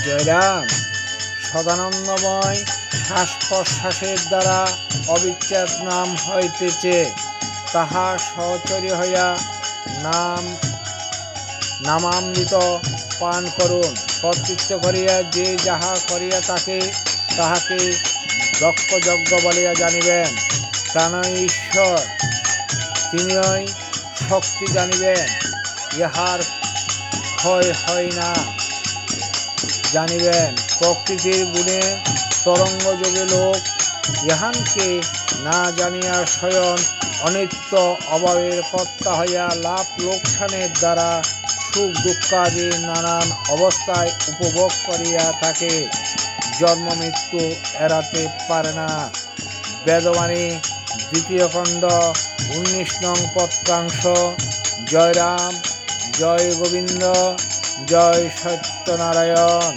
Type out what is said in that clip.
জয়রাম সদানন্দময় শ্বাস প্রশ্বাসের দ্বারা অবিচ্ছেদ নাম হইতেছে, তাহা সহচরী হইয়া নামামৃত পান করুন। কর্তৃত্ব করিয়া যে যাহা করিয়া তাহাকে দক্ষযজ্ঞ বলিয়া জানিবেন। প্রাণই ঈশ্বর, তিনিই শক্তি জানিবেন। ইহার ক্ষয় হয় না জানিবেন। প্রকৃতির গুণে তরঙ্গ যোগে লোক ইহানকে না জানিয়া স্বয়ং অনিত্য অভাবের কর্তা হইয়া লাভ লোকসানের দ্বারা সুখ দুঃখাদি নানান অবস্থায় উপভোগ করিয়া থাকে, জন্ম মৃত্যু এড়াতে পারে না। বেদবাণী 2য় খণ্ড 19 নং পত্রাংশ। জয় রাম, জয় গোবিন্দ, জয় সত্যনারায়ণ।